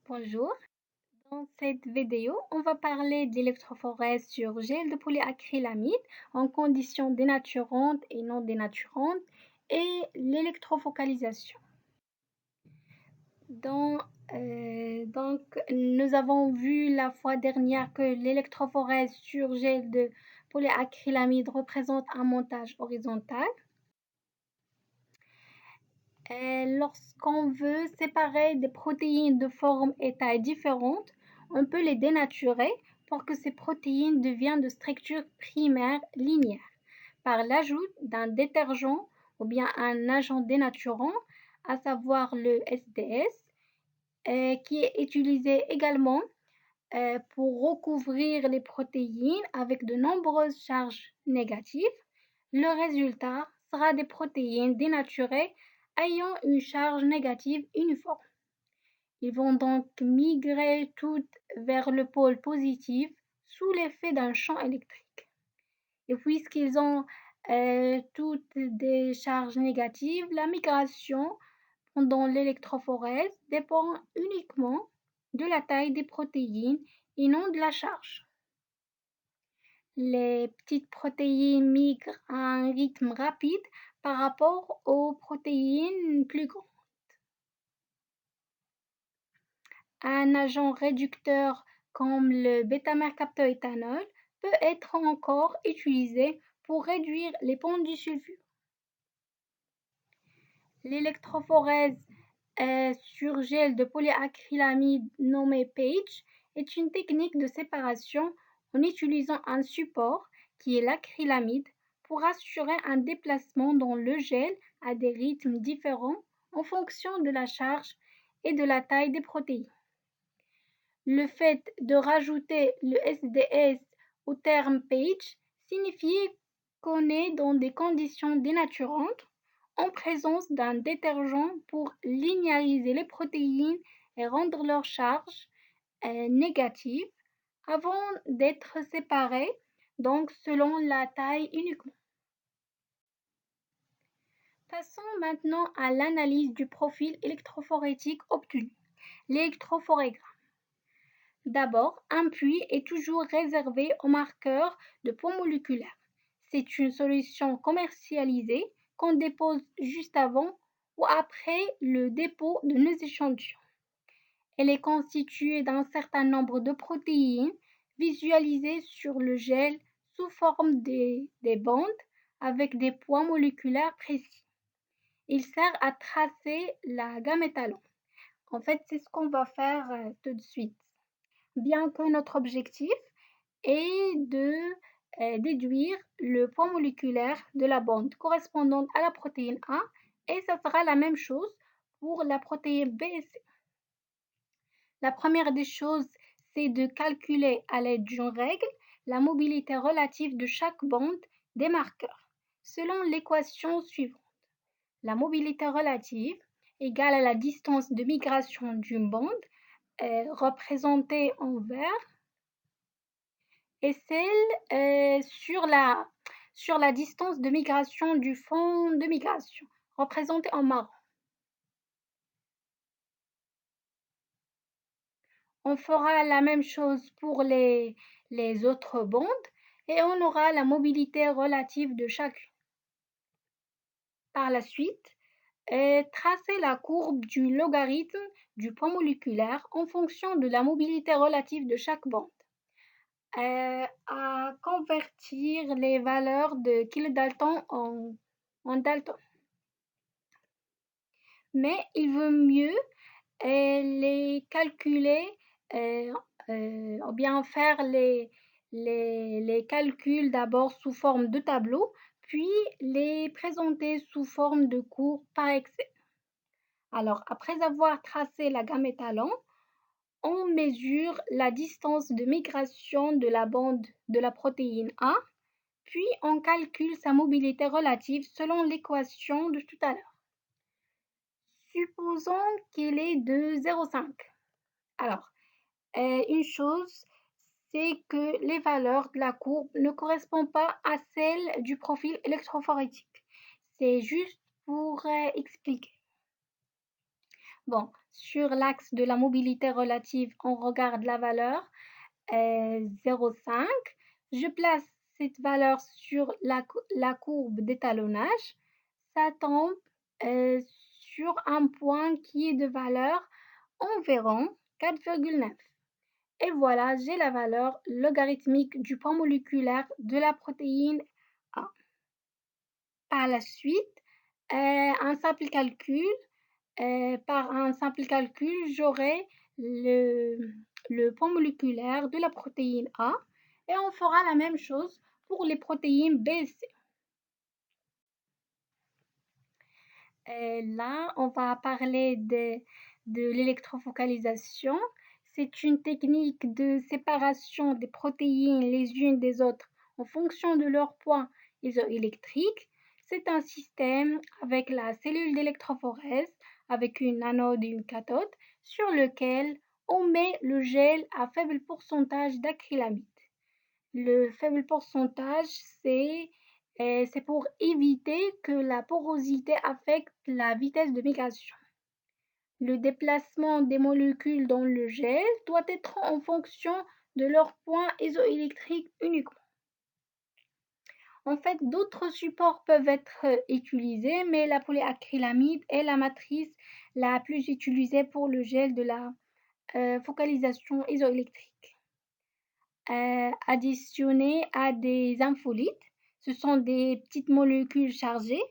Bonjour, dans cette vidéo, on va parler d'électrophorèse sur gel de polyacrylamide en conditions dénaturantes et non dénaturantes et l'électrofocalisation. Donc, nous avons vu la fois dernière que l'électrophorèse sur gel de polyacrylamide représente un montage horizontal. Lorsqu'on veut séparer des protéines de forme et taille différentes, on peut les dénaturer pour que ces protéines deviennent de structure primaire linéaire par l'ajout d'un détergent ou bien un agent dénaturant, à savoir le SDS, qui est utilisé également pour recouvrir les protéines avec de nombreuses charges négatives. Le résultat sera des protéines dénaturées ayant une charge négative uniforme. Ils vont donc migrer toutes vers le pôle positif sous l'effet d'un champ électrique. Et puisqu'ils ont toutes des charges négatives, la migration pendant l'électrophorèse dépend uniquement de la taille des protéines et non de la charge. Les petites protéines migrent à un rythme rapide par rapport aux protéines plus grandes. Un agent réducteur comme le bêta-mercaptoéthanol peut être encore utilisé pour réduire les ponts du sulfure. L'électrophorèse sur gel de polyacrylamide nommée PAGE est une technique de séparation en utilisant un support qui est l'acrylamide pour assurer un déplacement dans le gel à des rythmes différents en fonction de la charge et de la taille des protéines. Le fait de rajouter le SDS au terme PAGE signifie qu'on est dans des conditions dénaturantes en présence d'un détergent pour linéariser les protéines et rendre leur charge négative avant d'être séparées, donc selon la taille uniquement. Passons maintenant à l'analyse du profil électrophorétique obtenu, l'électrophorégramme. D'abord, un puits est toujours réservé aux marqueurs de poids moléculaire. C'est une solution commercialisée qu'on dépose juste avant ou après le dépôt de nos échantillons. Elle est constituée d'un certain nombre de protéines visualisées sur le gel sous forme des bandes avec des poids moléculaires précis. Il sert à tracer la gamme étalon. En fait, c'est ce qu'on va faire tout de suite. Bien que notre objectif est de déduire le poids moléculaire de la bande correspondante à la protéine A et ça sera la même chose pour la protéine B et C. La première des choses, c'est de calculer à l'aide d'une règle la mobilité relative de chaque bande des marqueurs, selon l'équation suivante. La mobilité relative égale à la distance de migration d'une bande représentée en vert et celle sur la distance de migration du fond de migration, représentée en marron. On fera la même chose pour les autres bandes et on aura la mobilité relative de chacune. Par la suite, tracer la courbe du logarithme du poids moléculaire en fonction de la mobilité relative de chaque bande. À convertir les valeurs de kilodalton en dalton. Mais il vaut mieux les calculer ou bien faire les calculs d'abord sous forme de tableau, puis les présenter sous forme de cours par Excel. Alors, après avoir tracé la gamme étalon, on mesure la distance de migration de la bande de la protéine A, puis on calcule sa mobilité relative selon l'équation de tout à l'heure. Supposons qu'elle est de 0,5. Alors, une chose, c'est que les valeurs de la courbe ne correspondent pas à celles du profil électrophorétique. C'est juste pour expliquer. Bon, sur l'axe de la mobilité relative, on regarde la valeur 0,5. Je place cette valeur sur la courbe d'étalonnage. Ça tombe sur un point qui est de valeur environ 4,9. Et voilà, j'ai la valeur logarithmique du poids moléculaire de la protéine A. Par la suite, par un simple calcul, j'aurai le poids moléculaire de la protéine A et on fera la même chose pour les protéines B et C. Là, on va parler de l'électrofocalisation. C'est une technique de séparation des protéines les unes des autres en fonction de leur poids isoélectrique. C'est un système avec la cellule d'électrophorèse, avec une anode et une cathode, sur lequel on met le gel à faible pourcentage d'acrylamide. Le faible pourcentage, c'est pour éviter que la porosité affecte la vitesse de migration. Le déplacement des molécules dans le gel doit être en fonction de leur point isoélectrique uniquement. En fait, d'autres supports peuvent être utilisés, mais la polyacrylamide est la matrice la plus utilisée pour le gel de la focalisation isoélectrique. Additionnées à des infolites. Ce sont des petites molécules chargées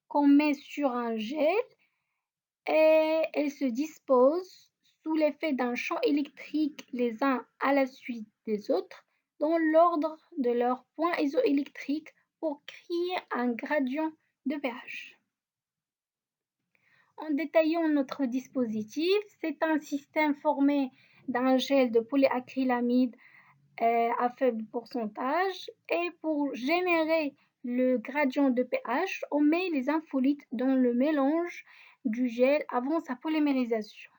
qu'on met sur un gel et elles se disposent sous l'effet d'un champ électrique les uns à la suite des autres dans l'ordre de leur point isoélectrique pour créer un gradient de pH. En détaillant notre dispositif, c'est un système formé d'un gel de polyacrylamide à faible pourcentage et pour générer le gradient de pH, on met les infolites dans le mélange du gel avant sa polymérisation.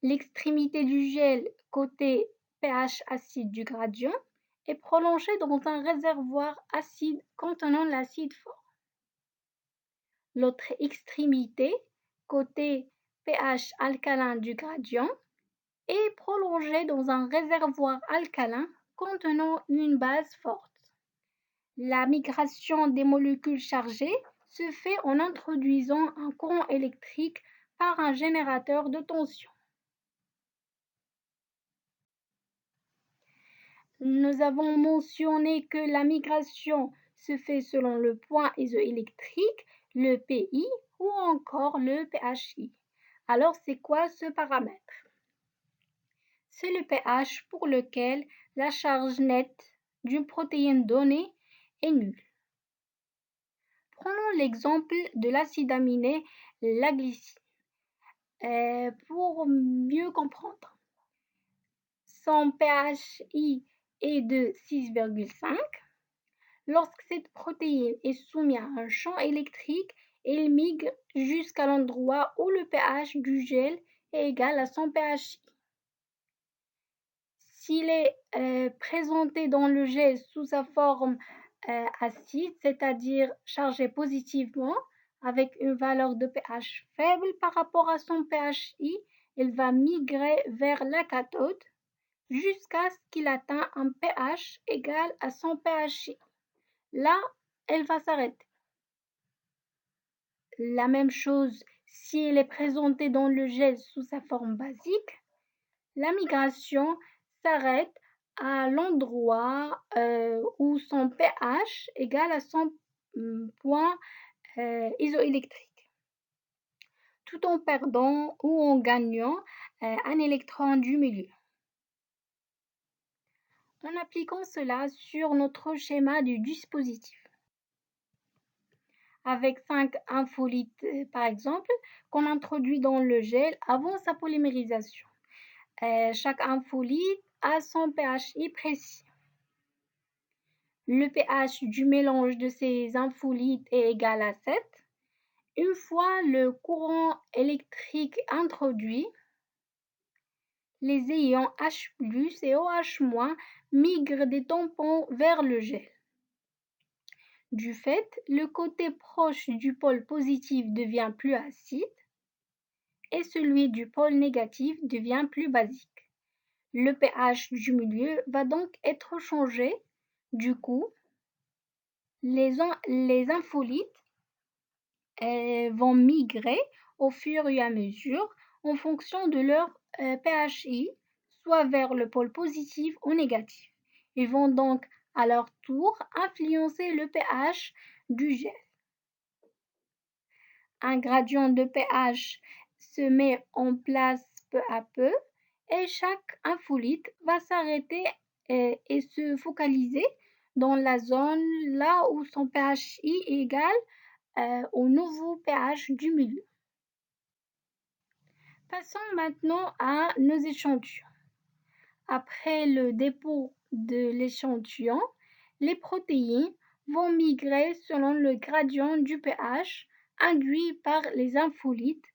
L'extrémité du gel côté pH acide du gradient est prolongée dans un réservoir acide contenant l'acide fort. L'autre extrémité côté pH alcalin du gradient est prolongée dans un réservoir alcalin contenant une base forte. La migration des molécules chargées se fait en introduisant un courant électrique par un générateur de tension. Nous avons mentionné que la migration se fait selon le point isoélectrique, le PI ou encore le PHI. Alors, c'est quoi ce paramètre? C'est le pH pour lequel la charge nette d'une protéine donnée est nulle. Prenons l'exemple de l'acide aminé, la glycine, pour mieux comprendre. Son pHI est de 6,5. Lorsque cette protéine est soumise à un champ électrique, elle migre jusqu'à l'endroit où le pH du gel est égal à son pHI. S'il est présenté dans le gel sous sa forme acide, c'est-à-dire chargé positivement, avec une valeur de pH faible par rapport à son pHI, il va migrer vers la cathode jusqu'à ce qu'il atteigne un pH égal à son pHI. Là, elle va s'arrêter. La même chose si elle est présentée dans le gel sous sa forme basique, la migration s'arrête à l'endroit où son pH égale à son point isoélectrique, tout en perdant ou en gagnant un électron du milieu. En appliquant cela sur notre schéma du dispositif, avec 5 infolites par exemple, qu'on introduit dans le gel avant sa polymérisation. Chaque infolite a son pHI précis. Le pH du mélange de ces infolites est égal à 7. Une fois le courant électrique introduit, les ions H+ et OH- migrent des tampons vers le gel. Du fait, le côté proche du pôle positif devient plus acide et celui du pôle négatif devient plus basique. Le pH du milieu va donc être changé. Du coup, les infolites vont migrer au fur et à mesure en fonction de leur pHI, soit vers le pôle positif ou négatif. Ils vont donc à leur tour influencer le pH du gel. Un gradient de pH se met en place peu à peu et chaque infolite va s'arrêter et se focaliser dans la zone là où son pHI est égal au nouveau pH du milieu. Passons maintenant à nos échantillons. Après le dépôt de l'échantillon, les protéines vont migrer selon le gradient du pH induit par les infolites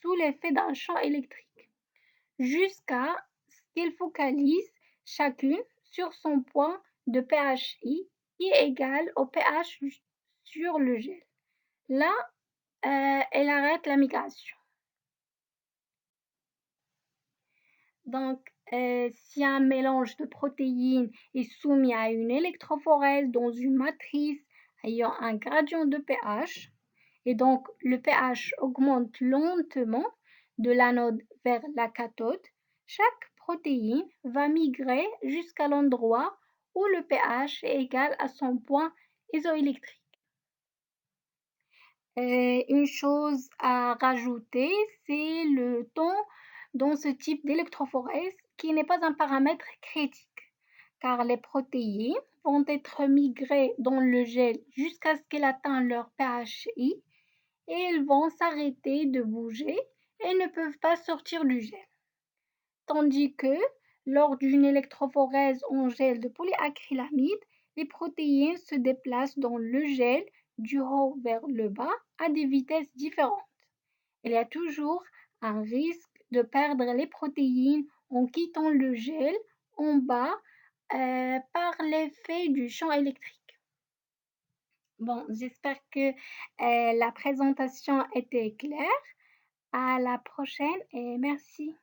sous l'effet d'un champ électrique, jusqu'à ce qu'elles focalisent chacune sur son point de pHI qui est égal au pH sur le gel. Là, elle arrête la migration. Donc, si un mélange de protéines est soumis à une électrophorèse dans une matrice ayant un gradient de pH, et donc le pH augmente lentement de l'anode vers la cathode, chaque protéine va migrer jusqu'à l'endroit où le pH est égal à son point isoélectrique. Une chose à rajouter, c'est le temps dans ce type d'électrophorèse qui n'est pas un paramètre critique, car les protéines vont être migrées dans le gel jusqu'à ce qu'elles atteignent leur pHI et elles vont s'arrêter de bouger et ne peuvent pas sortir du gel. Tandis que lors d'une électrophorèse en gel de polyacrylamide, les protéines se déplacent dans le gel du haut vers le bas à des vitesses différentes. Il y a toujours un risque de perdre les protéines en quittant le gel en bas par l'effet du champ électrique. Bon, j'espère que la présentation était claire. À la prochaine et merci.